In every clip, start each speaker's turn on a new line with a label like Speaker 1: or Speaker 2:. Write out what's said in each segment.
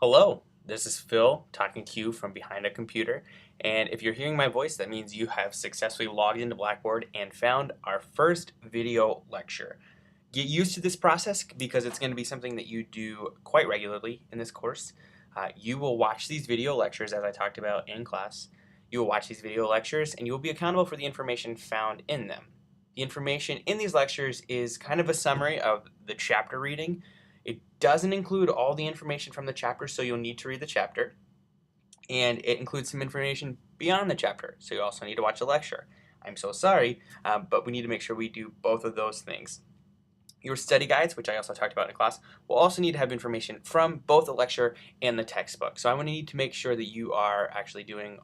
Speaker 1: Hello, this is Phil talking to you from behind a computer, and if you're hearing my voice, that means you have successfully logged into Blackboard and found our first video lecture. Get used to this process because it's going to be something that you do quite regularly in this course. You will watch these video lectures as I talked about in class. You will watch these video lectures and you will be accountable for the information found in them. The information in these lectures is kind of a summary of the chapter reading. It doesn't include all the information from the chapter, so you'll need to read the chapter. And it includes some information beyond the chapter, so you also need to watch the lecture. I'm so sorry, but we need to make sure we do both of those things. Your study guides, which I also talked about in class, will also need to have information from both the lecture and the textbook. So I'm going to need to make sure that you are actually doing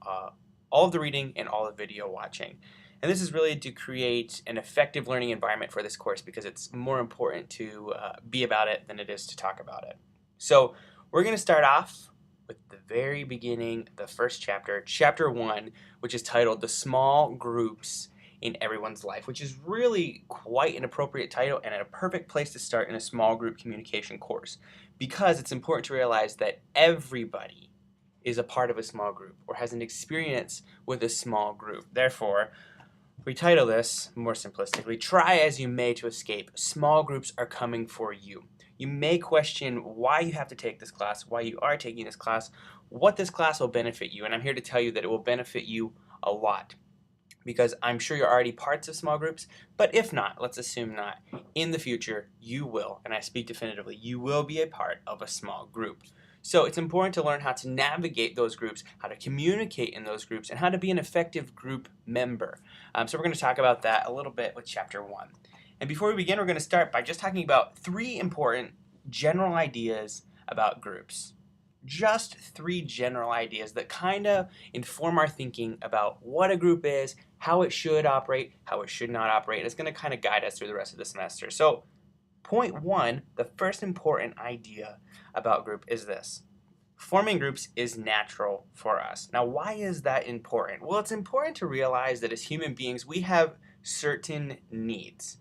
Speaker 1: all of the reading and all the video watching. And this is really to create an effective learning environment for this course because it's more important to be about it than it is to talk about it. So we're going to start off with the very beginning, the first chapter, chapter 1, which is titled The Small Groups in Everyone's Life, which is really quite an appropriate title and a perfect place to start in a small group communication course because it's important to realize that everybody is a part of a small group or has an experience with a small group. Therefore, we title this, more simplistically, Try As You May to Escape. Small groups are coming for you. You may question why you have to take this class, why you are taking this class, what this class will benefit you, and I'm here to tell you that it will benefit you a lot. Because I'm sure you're already parts of small groups, but if not, let's assume not, in the future you will, and I speak definitively, you will be a part of a small group. So it's important to learn how to navigate those groups, how to communicate in those groups, and how to be an effective group member. So we're going to talk about that a little bit with chapter 1. And before we begin, we're going to start by just talking about 3 important general ideas about groups. Just 3 general ideas that kind of inform our thinking about what a group is, how it should operate, how it should not operate. It's going to kind of guide us through the rest of the semester. So point 1, the first important idea about group is this. Forming groups is natural for us. Now, why is that important? Well, it's important to realize that as human beings, we have certain needs.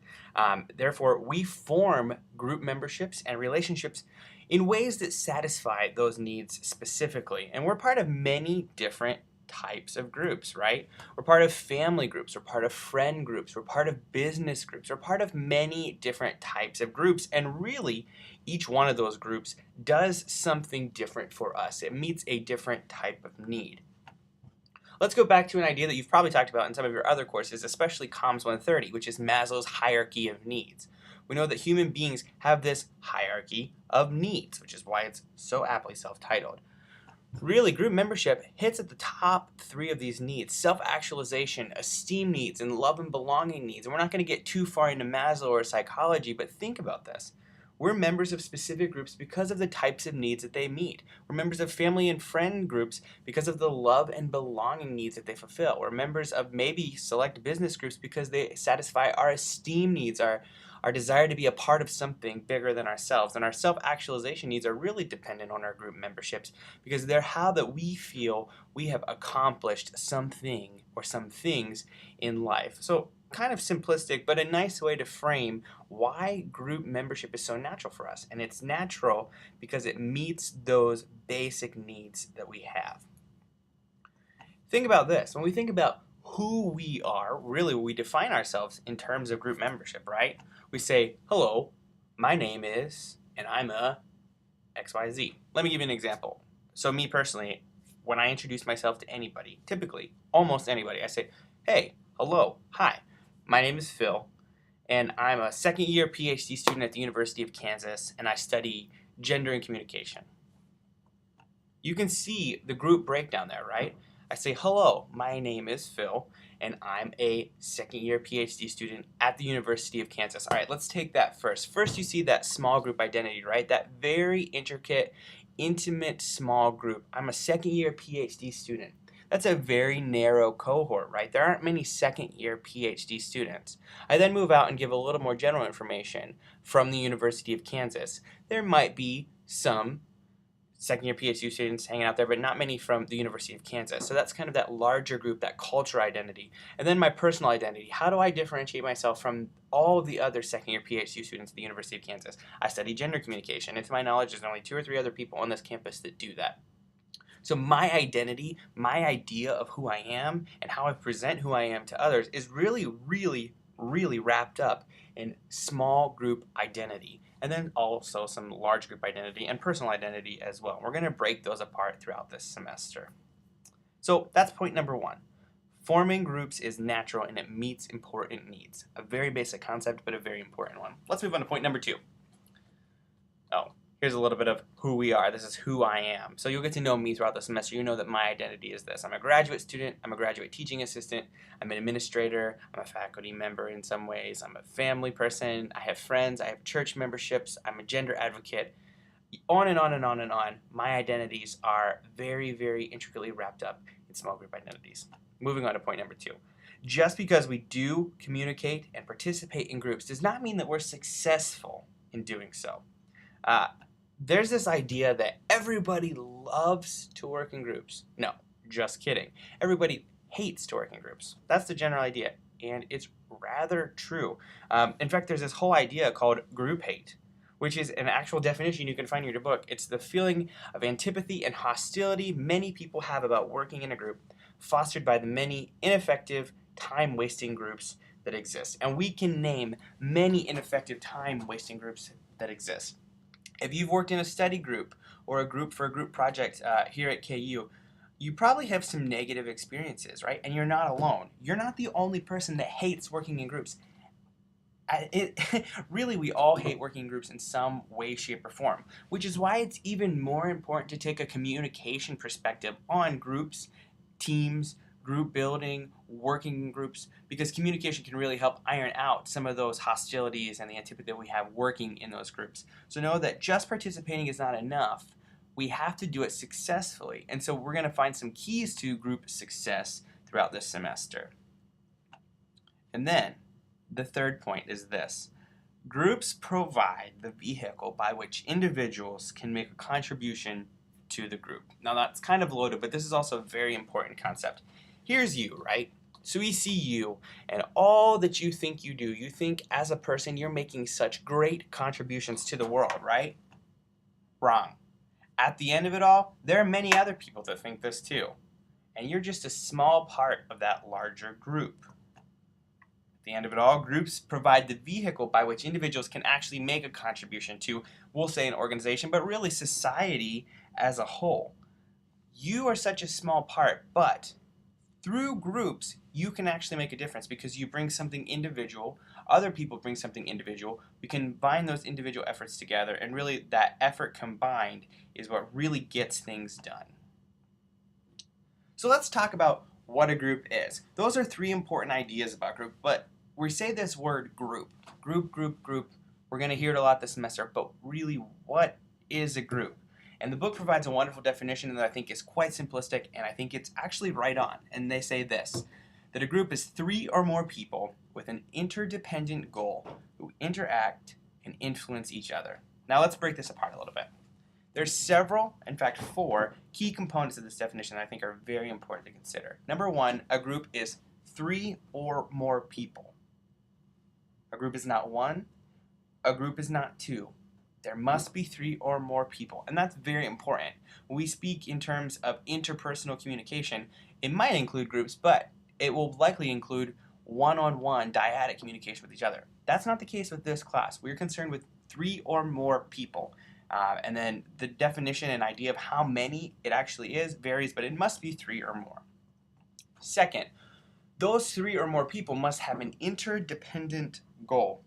Speaker 1: Therefore, we form group memberships and relationships in ways that satisfy those needs specifically. And we're part of many different types of groups, right? We're part of family groups, we're part of friend groups, we're part of business groups, we're part of many different types of groups. And really, each one of those groups does something different for us. It meets a different type of need. Let's go back to an idea that you've probably talked about in some of your other courses, especially Comms 130, which is Maslow's hierarchy of needs. We know that human beings have this hierarchy of needs, which is why it's so aptly self-titled. Really, group membership hits at the top 3 of these needs: self-actualization, esteem needs, and love and belonging needs. And we're not going to get too far into Maslow or psychology, but think about this. We're members of specific groups because of the types of needs that they meet. We're members of family and friend groups because of the love and belonging needs that they fulfill. We're members of maybe select business groups because they satisfy our esteem needs, our desire to be a part of something bigger than ourselves. And our self-actualization needs are really dependent on our group memberships because they're how that we feel we have accomplished something or some things in life. So kind of simplistic, but a nice way to frame why group membership is so natural for us. And it's natural because it meets those basic needs that we have. Think about this. When we think about who we are, really we define ourselves in terms of group membership, right? We say, hello, my name is, and I'm a XYZ. Let me give you an example. So me personally, when I introduce myself to anybody, typically, almost anybody, I say, hey, hello, hi, my name is Phil, and I'm a 2nd year PhD student at the University of Kansas, and I study gender and communication. You can see the group breakdown there, right? I say, hello, my name is Phil, and I'm a 2nd year PhD student at the University of Kansas. All right, let's take that first. First, you see that small group identity, right? That very intricate, intimate small group. I'm a 2nd year PhD student. That's a very narrow cohort, right? There aren't many 2nd year PhD students. I then move out and give a little more general information from the University of Kansas. There might be some second year PhD students hanging out there, but not many from the University of Kansas. So that's kind of that larger group, that culture identity. And then my personal identity. How do I differentiate myself from all of the other second year PhD students at the University of Kansas? I study gender communication, and to my knowledge, there's only 2 or 3 other people on this campus that do that. So my identity, my idea of who I am, and how I present who I am to others is really, really, really wrapped up in small group identity, and then also some large group identity and personal identity as well. We're going to break those apart throughout this semester. So that's point number 1. Forming groups is natural and it meets important needs. A very basic concept, but a very important one. Let's move on to point number 2. Here's a little bit of who we are. This is who I am. So you'll get to know me throughout the semester. You know that my identity is this. I'm a graduate student. I'm a graduate teaching assistant. I'm an administrator. I'm a faculty member in some ways. I'm a family person. I have friends. I have church memberships. I'm a gender advocate. On and on and on and on. My identities are very, very intricately wrapped up in small group identities. Moving on to point number 2. Just because we do communicate and participate in groups does not mean that we're successful in doing so. There's this idea that everybody loves to work in groups. No, just kidding. Everybody hates to work in groups. That's the general idea, and it's rather true. In fact, there's this whole idea called group hate, which is an actual definition you can find in your book. It's the feeling of antipathy and hostility many people have about working in a group, fostered by the many ineffective, time-wasting groups that exist. And we can name many ineffective, time-wasting groups that exist. If you've worked in a study group or a group for a group project here at KU, you probably have some negative experiences, right? And you're not alone. You're not the only person that hates working in groups. Really, we all hate working in groups in some way, shape, or form, which is why it's even more important to take a communication perspective on groups, teams, group building, working in groups, because communication can really help iron out some of those hostilities and the antipathy that we have working in those groups. So know that just participating is not enough. We have to do it successfully. And so we're going to find some keys to group success throughout this semester. And then the third point is this. Groups provide the vehicle by which individuals can make a contribution to the group. Now that's kind of loaded, but this is also a very important concept. Here's you, right? So we see you and all that you think you do. You think as a person you're making such great contributions to the world, right? Wrong. At the end of it all, there are many other people that think this too. And you're just a small part of that larger group. At the end of it all, groups provide the vehicle by which individuals can actually make a contribution to, we'll say, an organization, but really society as a whole. You are such a small part, but through groups, you can actually make a difference because you bring something individual, other people bring something individual, we combine those individual efforts together, and really that effort combined is what really gets things done. So let's talk about what a group is. Those are 3 important ideas about group, but we say this word group. Group. We're going to hear it a lot this semester, but really, what is a group? And the book provides a wonderful definition that I think is quite simplistic, and I think it's actually right on. And they say this, that a group is 3 or more people with an interdependent goal who interact and influence each other. Now let's break this apart a little bit. There's several, in fact 4, key components of this definition that I think are very important to consider. Number 1, a group is 3 or more people. A group is not 1, a group is not 2. There must be 3 or more people, and that's very important. When we speak in terms of interpersonal communication, it might include groups, but it will likely include one-on-one dyadic communication with each other. That's not the case with this class. We're concerned with 3 or more people. And then the definition and idea of how many it actually is varies, but it must be 3 or more. Second, those 3 or more people must have an interdependent goal.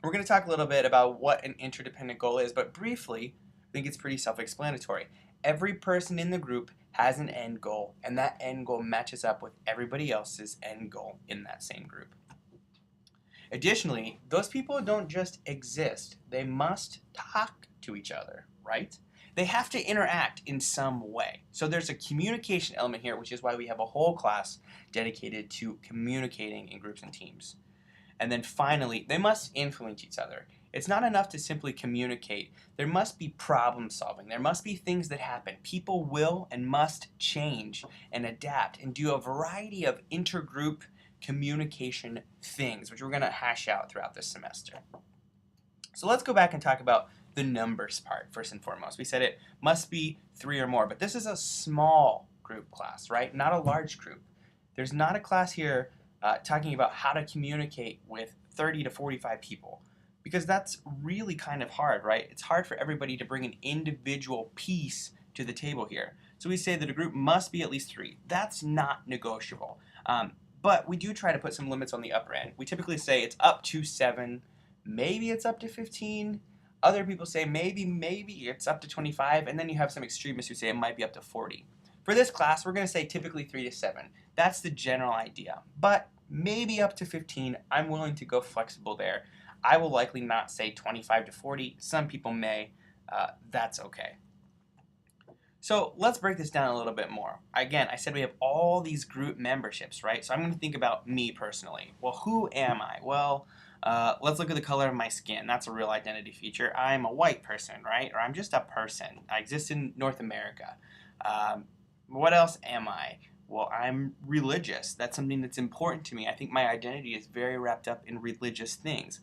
Speaker 1: We're going to talk a little bit about what an interdependent goal is, but briefly, I think it's pretty self-explanatory. Every person in the group has an end goal, and that end goal matches up with everybody else's end goal in that same group. Additionally, those people don't just exist. They must talk to each other, right? They have to interact in some way. So there's a communication element here, which is why we have a whole class dedicated to communicating in groups and teams. And then finally, they must influence each other. It's not enough to simply communicate. There must be problem solving. There must be things that happen. People will and must change and adapt and do a variety of intergroup communication things, which we're going to hash out throughout this semester. So let's go back and talk about the numbers part first and foremost. We said it must be 3 or more, but this is a small group class, right? Not a large group. There's not a class here talking about how to communicate with 30 to 45 people, because that's really kind of hard, right? It's hard for everybody to bring an individual piece to the table here. So we say that a group must be at least 3. That's not negotiable. But we do try to put some limits on the upper end. We typically say it's up to 7, maybe it's up to 15. Other people say maybe it's up to 25, and then you have some extremists who say it might be up to 40. For this class, we're going to say typically 3 to 7. That's the general idea. But maybe up to 15, I'm willing to go flexible there. I will likely not say 25 to 40. Some people may. That's okay. So let's break this down a little bit more. Again, I said we have all these group memberships, right? So I'm going to think about me personally. Well, who am I? Well, let's look at the color of my skin. That's a real identity feature. I'm a white person, right? Or I'm just a person. I exist in North America. What else am I? Well, I'm religious. That's something that's important to me. I think my identity is very wrapped up in religious things.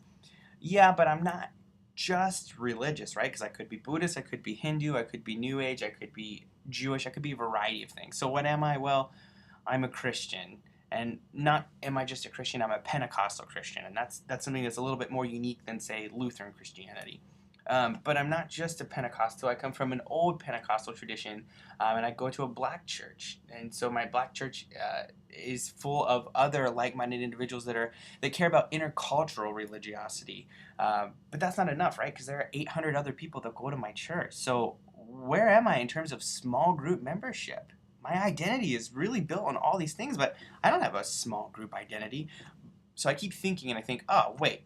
Speaker 1: Yeah, but I'm not just religious, right? Because I could be Buddhist, I could be Hindu, I could be New Age, I could be Jewish, I could be a variety of things. So what am I? Well, I'm a Christian. And not am I just a Christian, I'm a Pentecostal Christian. And that's something that's a little bit more unique than, say, Lutheran Christianity. But I'm not just a Pentecostal. I come from an old Pentecostal tradition, and I go to a black church. And so my black church is full of other like-minded individuals that care about intercultural religiosity. But that's not enough, right? Because there are 800 other people that go to my church. So where am I in terms of small group membership? My identity is really built on all these things, but I don't have a small group identity. So I keep thinking, and I think, oh, wait.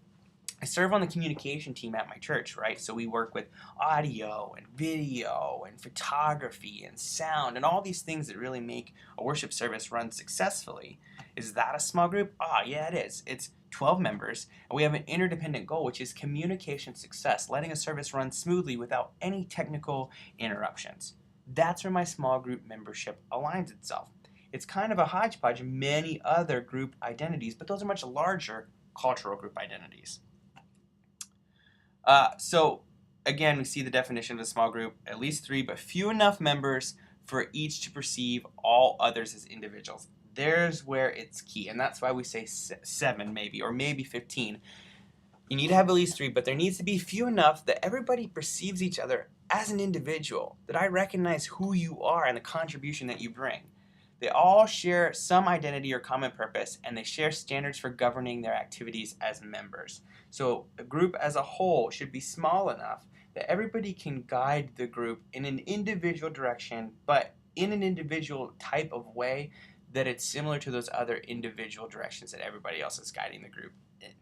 Speaker 1: I serve on the communication team at my church, right? So we work with audio and video and photography and sound and all these things that really make a worship service run successfully. Is that a small group? Yeah, it is. It's 12 members, and we have an interdependent goal, which is communication success, letting a service run smoothly without any technical interruptions. That's where my small group membership aligns itself. It's kind of a hodgepodge of many other group identities, but those are much larger cultural group identities. So again, we see the definition of a small group, at least 3, but few enough members for each to perceive all others as individuals. There's where it's key, and that's why we say 7 maybe, or maybe 15. You need to have at least 3, but there needs to be few enough that everybody perceives each other as an individual, that I recognize who you are and the contribution that you bring. They all share some identity or common purpose, and they share standards for governing their activities as members. So a group as a whole should be small enough that everybody can guide the group in an individual direction, but in an individual type of way that it's similar to those other individual directions that everybody else is guiding the group in.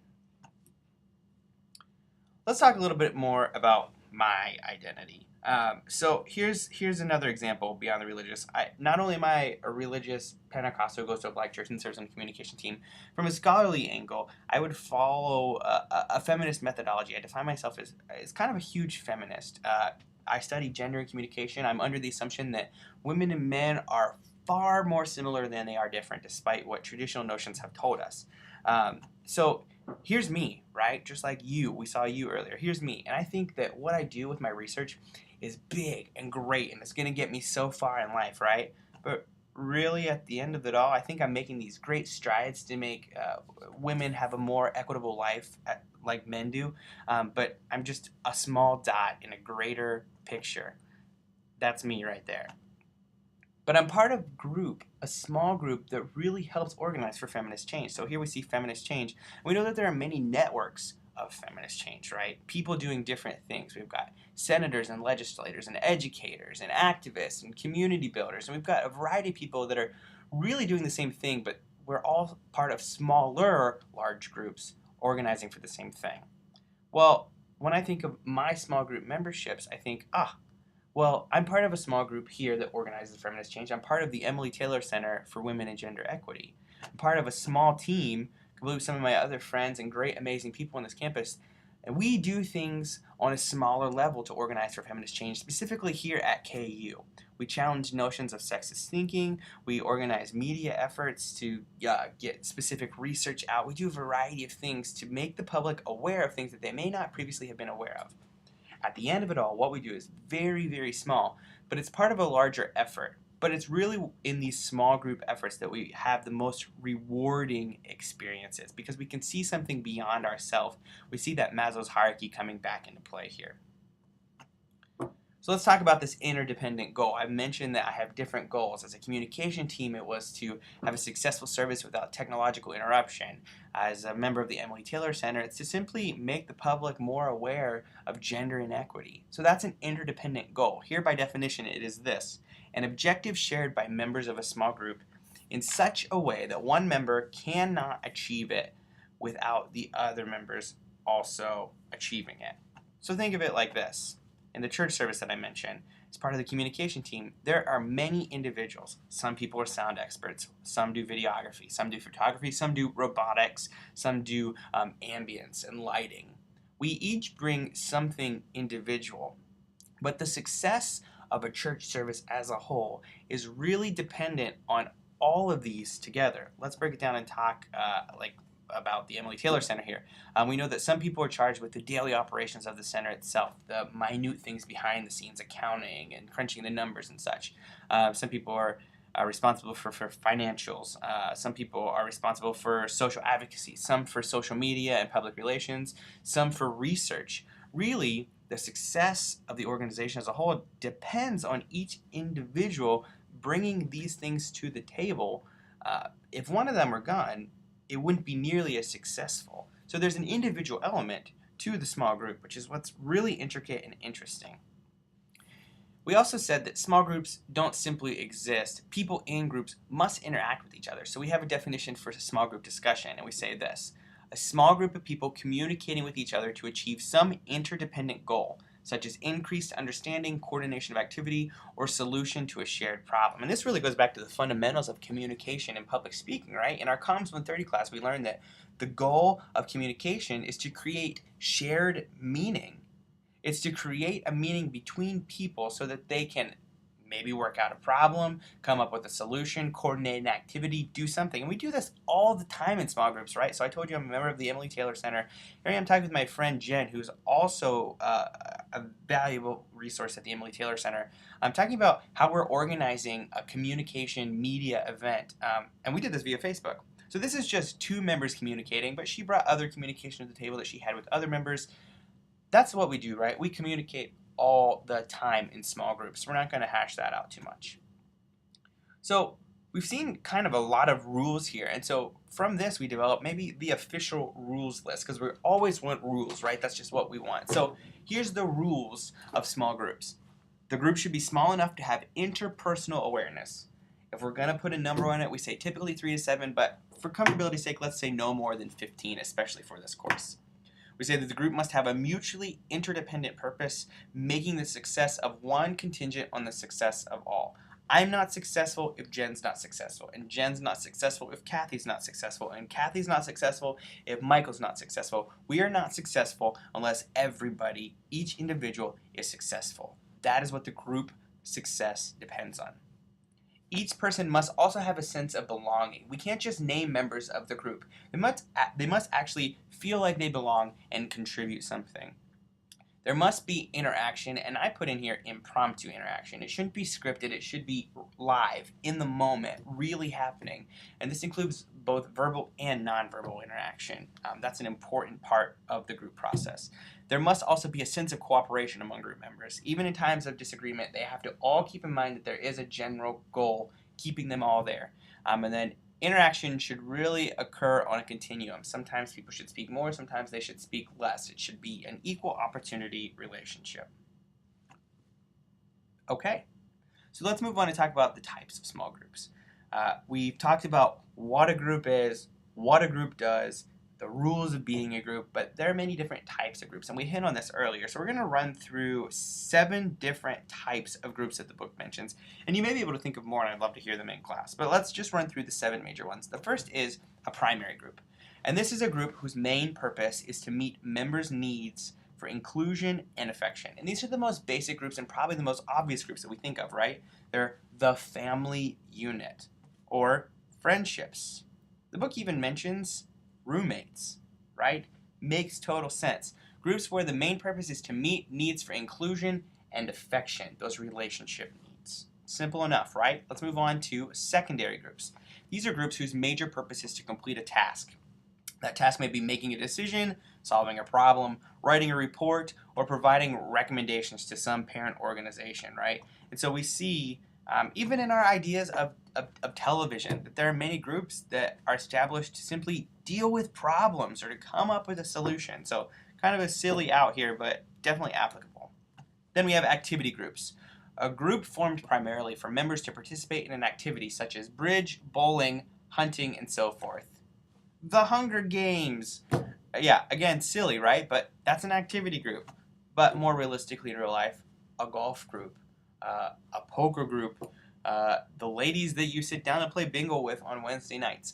Speaker 1: Let's talk a little bit more about my identity. So here's another example beyond the religious. Not only am I a religious Pentecostal who goes to a black church and serves on the communication team, from a scholarly angle, I would follow a feminist methodology. I define myself as kind of a huge feminist. I study gender and communication. I'm under the assumption that women and men are far more similar than they are different, despite what traditional notions have told us. So here's me, right? Just like you, we saw you earlier. Here's me. And I think that what I do with my research is big and great, and it's going to get me so far in life, right? But really, at the end of it all, I think I'm making these great strides to make women have a more equitable life like men do. But I'm just a small dot in a greater picture. That's me right there. But I'm part of a small group that really helps organize for feminist change. So here we see feminist change. We know that there are many networks of feminist change, right? People doing different things. We've got senators and legislators and educators and activists and community builders. And we've got a variety of people that are really doing the same thing, but we're all part of smaller, large groups organizing for the same thing. Well, when I think of my small group memberships, I think, well, I'm part of a small group here that organizes feminist change. I'm part of the Emily Taylor Center for Women and Gender Equity. I'm part of a small team, complete with some of my other friends and great, amazing people on this campus And we do things on a smaller level to organize for feminist change, specifically here at KU. We challenge notions of sexist thinking. We organize media efforts to get specific research out. We do a variety of things to make the public aware of things that they may not previously have been aware of. At the end of it all, what we do is very, very small, but it's part of a larger effort. But it's really in these small group efforts that we have the most rewarding experiences because we can see something beyond ourselves. We see that Maslow's hierarchy coming back into play here. So let's talk about this interdependent goal. I mentioned that I have different goals. As a communication team, it was to have a successful service without technological interruption. As a member of the Emily Taylor Center, it's to simply make the public more aware of gender inequity. So that's an interdependent goal. Here, by definition, it is this: an objective shared by members of a small group in such a way that one member cannot achieve it without the other members also achieving it. So think of it like this. In the church service that I mentioned, as part of the communication team, there are many individuals. Some people are sound experts, some do videography, some do photography, some do robotics, some do ambience and lighting. We each bring something individual, but the success of a church service as a whole is really dependent on all of these together. Let's break it down and talk about the Emily Taylor Center here. We know that some people are charged with the daily operations of the center itself, the minute things behind the scenes, accounting and crunching the numbers and such. Some people are responsible for financials. Some people are responsible for social advocacy, some for social media and public relations, some for research. Really, the success of the organization as a whole depends on each individual bringing these things to the table. If one of them are gone, it wouldn't be nearly as successful. So there's an individual element to the small group, which is what's really intricate and interesting. We also said that small groups don't simply exist. People in groups must interact with each other. So we have a definition for a small group discussion, and we say this: a small group of people communicating with each other to achieve some interdependent goal, such as increased understanding, coordination of activity, or solution to a shared problem. And this really goes back to the fundamentals of communication and public speaking, right? In our Comms 130 class, we learned that the goal of communication is to create shared meaning. It's to create a meaning between people so that they can maybe work out a problem, come up with a solution, coordinate an activity, do something. And we do this all the time in small groups, right? So I told you I'm a member of the Emily Taylor Center. Here I am talking with my friend Jen, who's also a valuable resource at the Emily Taylor Center. I'm talking about how we're organizing a communication media event. And we did this via Facebook. So this is just two members communicating, but she brought other communication to the table that she had with other members. That's what we do, right? We communicate all the time in small groups. We're not going to hash that out too much. So we've seen kind of a lot of rules here. And so from this, we develop maybe the official rules list because we always want rules, right? That's just what we want. So here's the rules of small groups. The group should be small enough to have interpersonal awareness. If we're going to put a number on it, we say typically 3 to 7, but for comfortability's sake, let's say no more than 15, especially for this course. We say that the group must have a mutually interdependent purpose, making the success of one contingent on the success of all. I'm not successful if Jen's not successful, and Jen's not successful if Kathy's not successful, and Kathy's not successful if Michael's not successful. We are not successful unless everybody, each individual, is successful. That is what the group success depends on. Each person must also have a sense of belonging. We can't just name members of the group. They must actually feel like they belong and contribute something. There must be interaction, and I put in here impromptu interaction. It shouldn't be scripted. It should be live, in the moment, really happening. And this includes both verbal and nonverbal interaction. That's an important part of the group process. There must also be a sense of cooperation among group members. Even in times of disagreement, they have to all keep in mind that there is a general goal keeping them all there. And then interaction should really occur on a continuum. Sometimes people should speak more, sometimes they should speak less. It should be an equal opportunity relationship. Okay, so let's move on and talk about the types of small groups. We've talked about what a group is, what a group does, the rules of being a group, but there are many different types of groups, and we hit on this earlier. So we're going to run through 7 different types of groups that the book mentions, and you may be able to think of more, and I'd love to hear them in class. But let's just run through the 7 major ones. The first is a primary group. And this is a group whose main purpose is to meet members' needs for inclusion and affection. And these are the most basic groups and probably the most obvious groups that we think of, right? They're the family unit or friendships. The book even mentions roommates, right? Makes total sense. Groups where the main purpose is to meet needs for inclusion and affection, those relationship needs. Simple enough, right? Let's move on to secondary groups. These are groups whose major purpose is to complete a task. That task may be making a decision, solving a problem, writing a report, or providing recommendations to some parent organization, right? And so we see, even in our ideas of television, that there are many groups that are established to simply deal with problems or to come up with a solution. So kind of a silly out here, but definitely applicable. Then we have activity groups. A group formed primarily for members to participate in an activity such as bridge, bowling, hunting, and so forth. The Hunger Games. Yeah, again, silly, right? But that's an activity group. But more realistically in real life, a golf group, a poker group, the ladies that you sit down and play bingo with on Wednesday nights.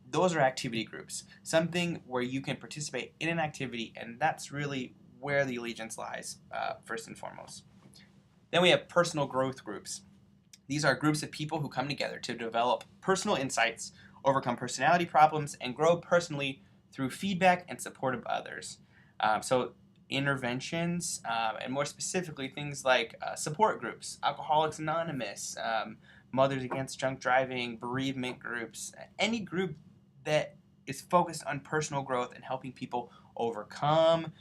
Speaker 1: Those are activity groups. Something where you can participate in an activity, and that's really where the allegiance lies, first and foremost. Then we have personal growth groups. These are groups of people who come together to develop personal insights, overcome personality problems, and grow personally through feedback and support of others. So interventions, and more specifically things like support groups, Alcoholics Anonymous, Mothers Against Drunk Driving, bereavement groups, any group that is focused on personal growth and helping people overcome,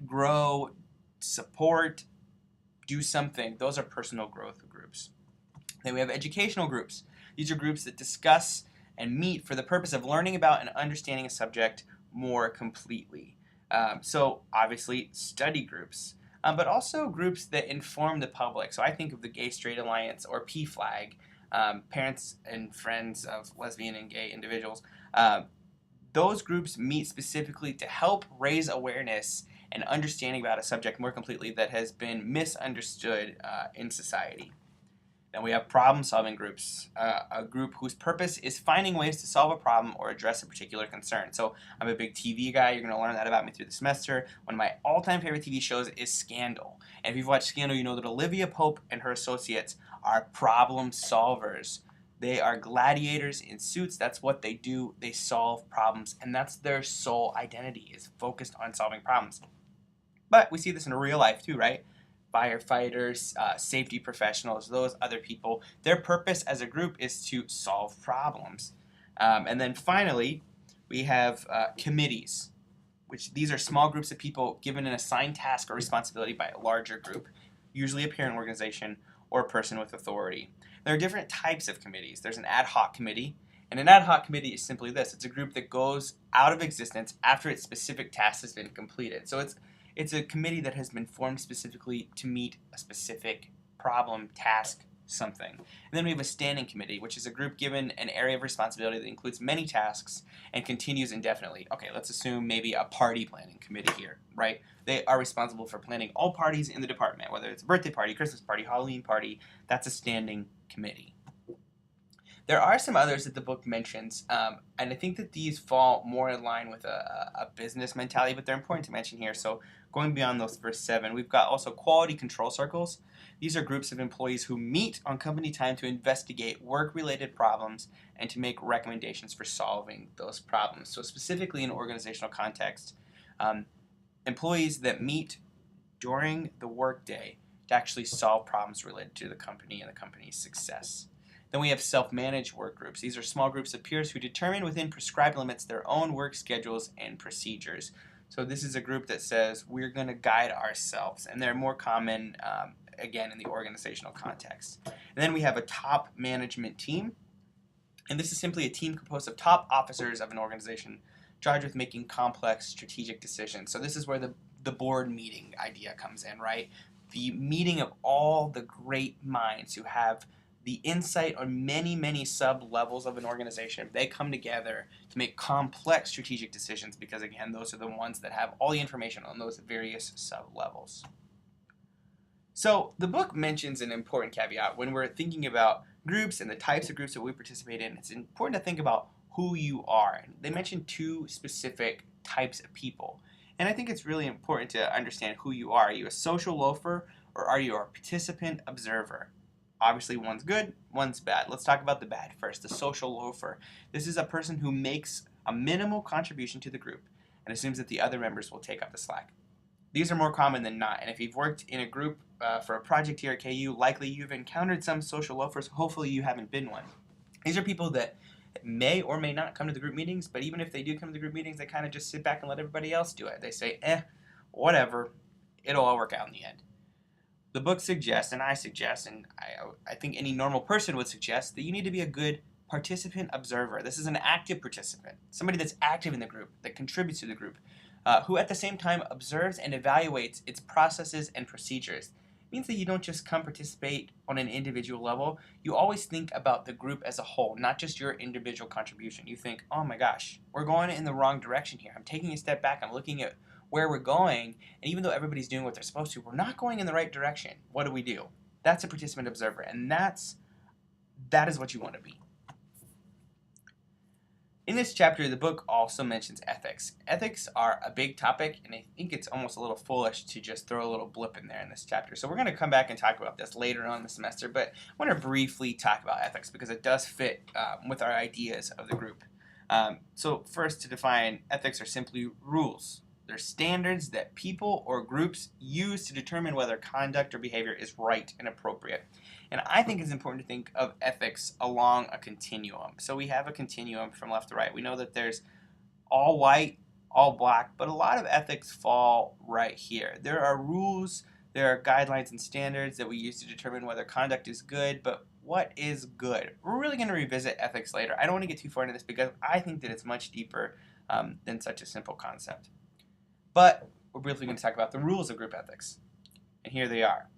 Speaker 1: grow, support, do something. Those are personal growth groups. Then we have educational groups. These are groups that discuss and meet for the purpose of learning about and understanding a subject more completely. So obviously study groups, but also groups that inform the public. So I think of the Gay Straight Alliance or PFLAG, Parents and Friends of Lesbian and Gay Individuals. Those groups meet specifically to help raise awareness and understanding about a subject more completely that has been misunderstood in society. Then we have problem-solving groups, a group whose purpose is finding ways to solve a problem or address a particular concern. So I'm a big TV guy. You're going to learn that about me through the semester. One of my all-time favorite TV shows is Scandal. And if you've watched Scandal, you know that Olivia Pope and her associates are problem solvers. They are gladiators in suits. That's what they do. They solve problems, and that's their sole identity, is focused on solving problems. But we see this in real life too, right? Firefighters, safety professionals, those other people, their purpose as a group is to solve problems. And then finally, we have committees, which these are small groups of people given an assigned task or responsibility by a larger group, usually a parent organization or a person with authority. There are different types of committees. There's an ad hoc committee, and an ad hoc committee is simply this. It's a group that goes out of existence after its specific task has been completed. So it's a committee that has been formed specifically to meet a specific problem, task, something. And then we have a standing committee, which is a group given an area of responsibility that includes many tasks and continues indefinitely. Okay, let's assume maybe a party planning committee here, right? They are responsible for planning all parties in the department, whether it's a birthday party, Christmas party, Halloween party. That's a standing committee. There are some others that the book mentions, and I think that these fall more in line with a business mentality, but they're important to mention here. So going beyond those verse 7, we've got also quality control circles. These are groups of employees who meet on company time to investigate work-related problems and to make recommendations for solving those problems. So specifically in an organizational context, employees that meet during the workday to actually solve problems related to the company and the company's success. Then we have self-managed work groups. These are small groups of peers who determine within prescribed limits their own work schedules and procedures. So this is a group that says we're going to guide ourselves, and they're more common, again, in the organizational context. And then we have a top management team, and this is simply a team composed of top officers of an organization charged with making complex strategic decisions. So this is where the board meeting idea comes in, right? The meeting of all the great minds who have the insight on many, many sub-levels of an organization. They come together to make complex strategic decisions because, again, those are the ones that have all the information on those various sub-levels. So the book mentions an important caveat when we're thinking about groups and the types of groups that we participate in. It's important to think about who you are. They mentioned two specific types of people. And I think it's really important to understand who you are. Are you a social loafer or are you a participant observer? Obviously, one's good, one's bad. Let's talk about the bad first, the social loafer. This is a person who makes a minimal contribution to the group and assumes that the other members will take up the slack. These are more common than not, and if you've worked in a group for a project here at KU, likely you've encountered some social loafers. Hopefully you haven't been one. These are people that may or may not come to the group meetings, but even if they do come to the group meetings, they kind of just sit back and let everybody else do it. They say, whatever, it'll all work out in the end. The book suggests, and I suggest, and I think any normal person would suggest, that you need to be a good participant observer. This is an active participant, somebody that's active in the group, that contributes to the group, who at the same time observes and evaluates its processes and procedures. It means that you don't just come participate on an individual level. You always think about the group as a whole, not just your individual contribution. You think, oh my gosh, we're going in the wrong direction here. I'm taking a step back. I'm looking at where we're going, and even though everybody's doing what they're supposed to, we're not going in the right direction. What do? That's a participant observer, and that is what you want to be. In this chapter, the book also mentions ethics. Ethics are a big topic, and I think it's almost a little foolish to just throw a little blip in there in this chapter. So we're going to come back and talk about this later on in the semester, but I want to briefly talk about ethics because it does fit with our ideas of the group. So first, to define, ethics are simply rules. They're standards that people or groups use to determine whether conduct or behavior is right and appropriate. And I think it's important to think of ethics along a continuum. So we have a continuum from left to right. We know that there's all white, all black, but a lot of ethics fall right here. There are rules, there are guidelines and standards that we use to determine whether conduct is good, but what is good? We're really going to revisit ethics later. I don't want to get too far into this because I think that it's much deeper than such a simple concept. But we're briefly going to talk about the rules of group ethics. And here they are.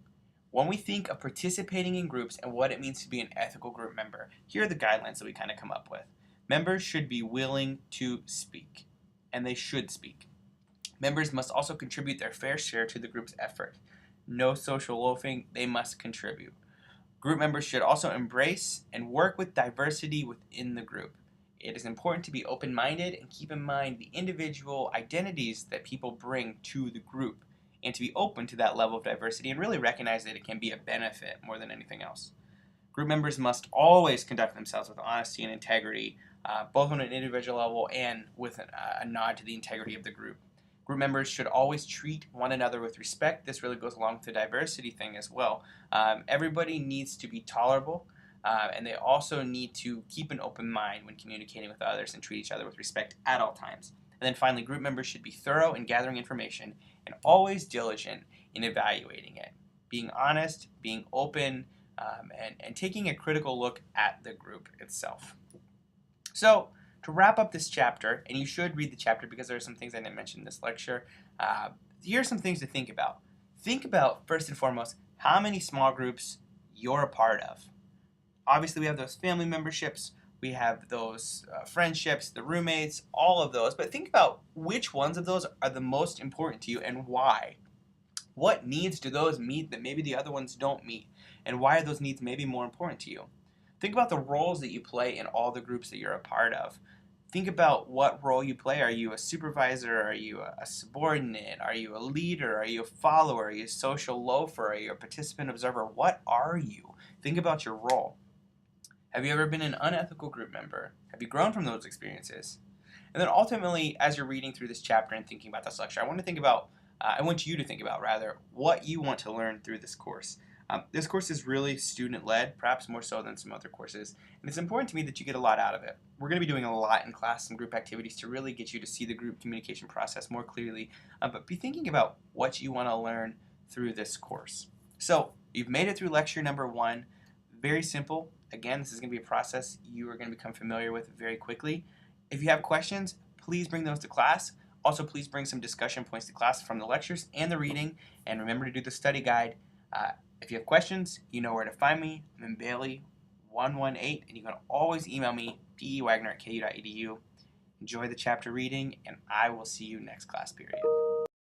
Speaker 1: When we think of participating in groups and what it means to be an ethical group member, here are the guidelines that we kind of come up with. Members should be willing to speak, and they should speak. Members must also contribute their fair share to the group's effort. No social loafing, they must contribute. Group members should also embrace and work with diversity within the group. It is important to be open-minded and keep in mind the individual identities that people bring to the group and to be open to that level of diversity and really recognize that it can be a benefit more than anything else. Group members must always conduct themselves with honesty and integrity, both on an individual level and with a nod to the integrity of the group. Group members should always treat one another with respect. This really goes along with the diversity thing as well. Everybody needs to be tolerable. And they also need to keep an open mind when communicating with others and treat each other with respect at all times. And then finally, group members should be thorough in gathering information and always diligent in evaluating it. Being honest, being open, and taking a critical look at the group itself. So, to wrap up this chapter, and you should read the chapter because there are some things I didn't mention in this lecture, here are some things to think about. Think about, first and foremost, how many small groups you're a part of. Obviously, we have those family memberships, we have those friendships, the roommates, all of those. But think about which ones of those are the most important to you and why. What needs do those meet that maybe the other ones don't meet? And why are those needs maybe more important to you? Think about the roles that you play in all the groups that you're a part of. Think about what role you play. Are you a supervisor? Are you a subordinate? Are you a leader? Are you a follower? Are you a social loafer? Are you a participant observer? What are you? Think about your role. Have you ever been an unethical group member? Have you grown from those experiences? And then ultimately, as you're reading through this chapter and thinking about this lecture, I want you to think about what you want to learn through this course. This course is really student-led, perhaps more so than some other courses, and it's important to me that you get a lot out of it. We're going to be doing a lot in class, some group activities to really get you to see the group communication process more clearly, but be thinking about what you want to learn through this course. So, you've made it through lecture number 1. Very simple. Again, this is going to be a process you are going to become familiar with very quickly. If you have questions, please bring those to class. Also, please bring some discussion points to class from the lectures and the reading, and remember to do the study guide. If you have questions, you know where to find me. I'm in Bailey 118, and you can always email me, pewagner@ku.edu. Enjoy the chapter reading, and I will see you next class period.